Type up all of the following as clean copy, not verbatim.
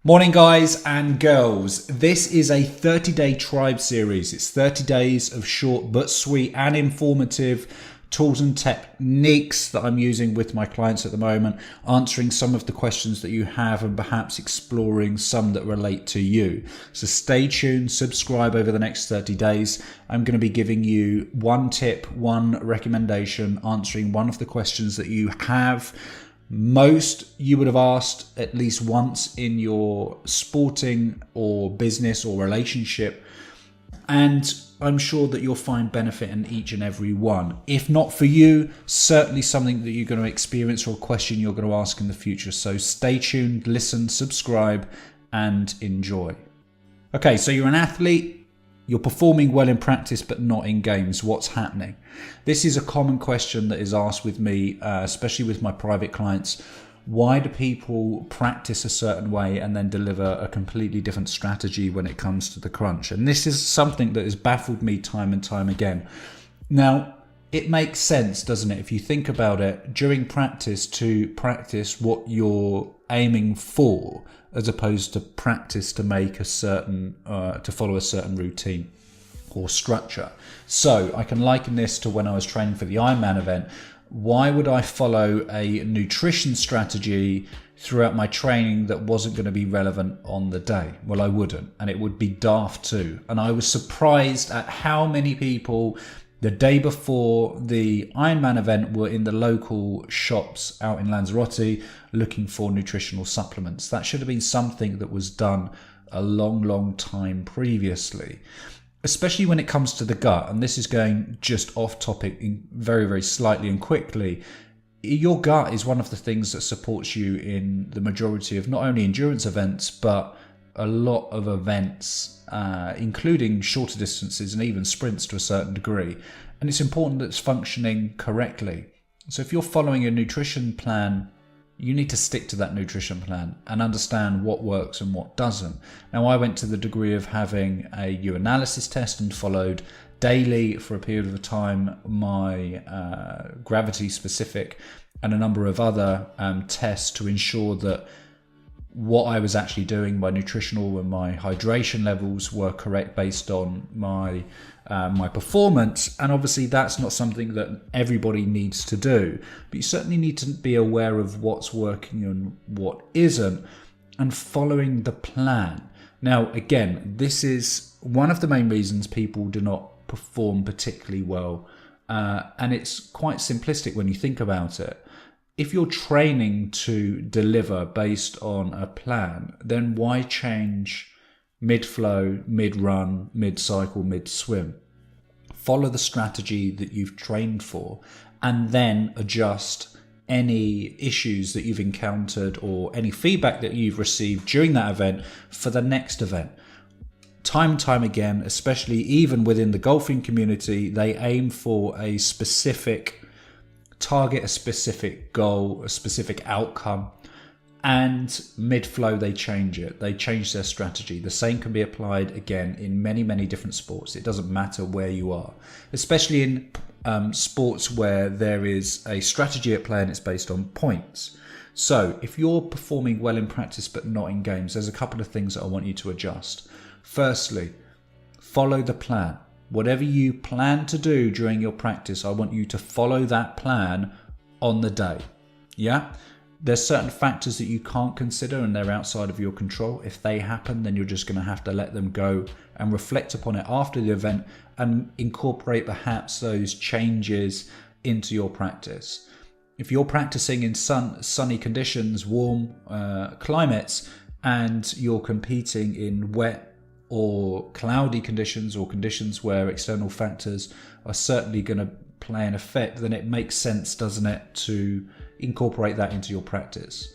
Morning guys and girls, this is a 30-day tribe series. It's 30 days of short but sweet and informative tools and techniques that I'm using with my clients at the moment, answering some of the questions that you have and perhaps exploring some that relate to you. So stay tuned, subscribe over the next 30 days. I'm going to be giving you one tip, one recommendation, answering one of the questions that you have. Most you would have asked at least once in your sporting or business or relationship, and I'm sure that you'll find benefit in each and every one. If not for you, certainly something that you're going to experience or a question you're going to ask in the future. So stay tuned, listen, subscribe, and enjoy. Okay, so you're an athlete. You're performing well in practice but not in games. What's happening? This is a common question that is asked with me, especially with my private clients. Why do people practice a certain way and then deliver a completely different strategy when it comes to the crunch? And this is something that has baffled me time and time again. Now, it makes sense, doesn't it? If you think about it, during practice, to practice what you're aiming for, as opposed to practice to make a certain, to follow a certain routine or structure. So I can liken this to when I was training for the Ironman event. Why would I follow a nutrition strategy throughout my training that wasn't going to be relevant on the day? Well, I wouldn't, and it would be daft too. And I was surprised at how many people the day before the Ironman event were in the local shops out in Lanzarote looking for nutritional supplements. That should have been something that was done a long time previously, especially when it comes to the gut. And this is going just off topic very slightly and quickly. Your gut is one of the things that supports you in the majority of not only endurance events, but a lot of events, including shorter distances and even sprints to a certain degree. And it's important that it's functioning correctly. So if you're following a nutrition plan, you need to stick to that nutrition plan and understand what works and what doesn't. Now, I went to the degree of having a urinalysis test and followed daily for a period of time my gravity specific and a number of other tests to ensure that what I was actually doing, my nutritional and my hydration levels, were correct based on my performance. And obviously that's not something that everybody needs to do, but you certainly need to be aware of what's working and what isn't, and following the plan. Now, again, this is one of the main reasons people do not perform particularly well, and it's quite simplistic when you think about it. If you're training to deliver based on a plan, then why change mid-flow, mid-run, mid-cycle, mid-swim? Follow the strategy that you've trained for and then adjust any issues that you've encountered or any feedback that you've received during that event for the next event. Time and time again, especially even within the golfing community, they aim for a specific target, a specific goal, a specific outcome, and mid-flow they change it. They change their strategy. The same can be applied again in many different sports. It doesn't matter where you are, especially in sports where there is a strategy at play and it's based on points. So if you're performing well in practice but not in games, there's a couple of things that I want you to adjust. Firstly, follow the plan. Whatever you plan to do during your practice, I want you to follow that plan on the day. Yeah? There's certain factors that you can't consider and they're outside of your control. If they happen, then you're just going to have to let them go and reflect upon it after the event and incorporate perhaps those changes into your practice. If you're practicing in sunny conditions, warm climates, and you're competing in wet or cloudy conditions or conditions where external factors are certainly going to play an effect, then it makes sense, doesn't it, to incorporate that into your practice.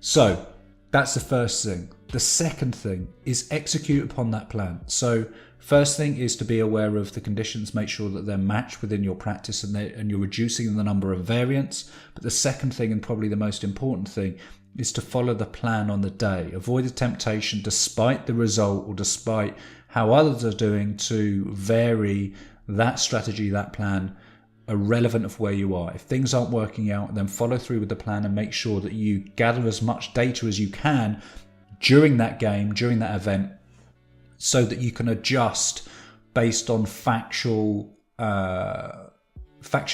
So that's the first thing. The second thing is execute upon that plan. So first thing is to be aware of the conditions, make sure that they're matched within your practice and you're reducing the number of variants. But the second thing, and probably the most important thing, is to follow the plan on the day. Avoid the temptation, despite the result or despite how others are doing, to vary that strategy, that plan, irrelevant of where you are. If things aren't working out, then follow through with the plan and make sure that you gather as much data as you can during that game, during that event, so that you can adjust based on factual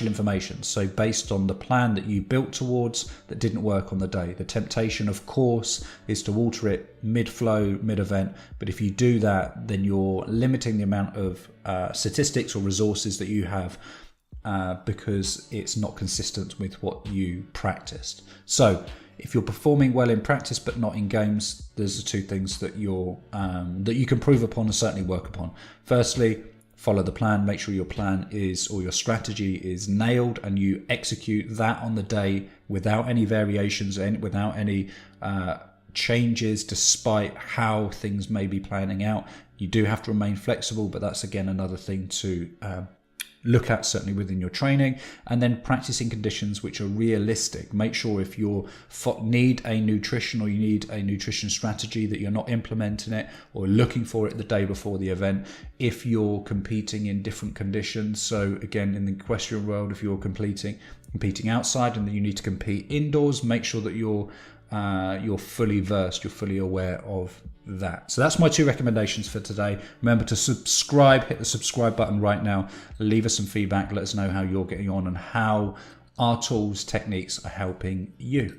information. So based on the plan that you built towards that didn't work on the day. The temptation, of course, is to alter it mid-flow, mid-event. But if you do that, then you're limiting the amount of statistics or resources that you have because it's not consistent with what you practiced. So if you're performing well in practice but not in games, there's the two things that you can prove upon and certainly work upon. Firstly, follow the plan. Make sure your plan or your strategy is nailed and you execute that on the day without any variations and without any changes despite how things may be planning out. You do have to remain flexible, but that's again another thing to look at, certainly within your training. And then practicing conditions which are realistic. Make sure if you need a nutrition or you need a nutrition strategy that you're not implementing it or looking for it the day before the event. If you're competing in different conditions, so again in the equestrian world, if you're competing outside and then you need to compete indoors, make sure that you're fully versed, you're fully aware of that. So that's my two recommendations for today. Remember to subscribe, hit the subscribe button right now, leave us some feedback, let us know how you're getting on and how our tools, techniques are helping you.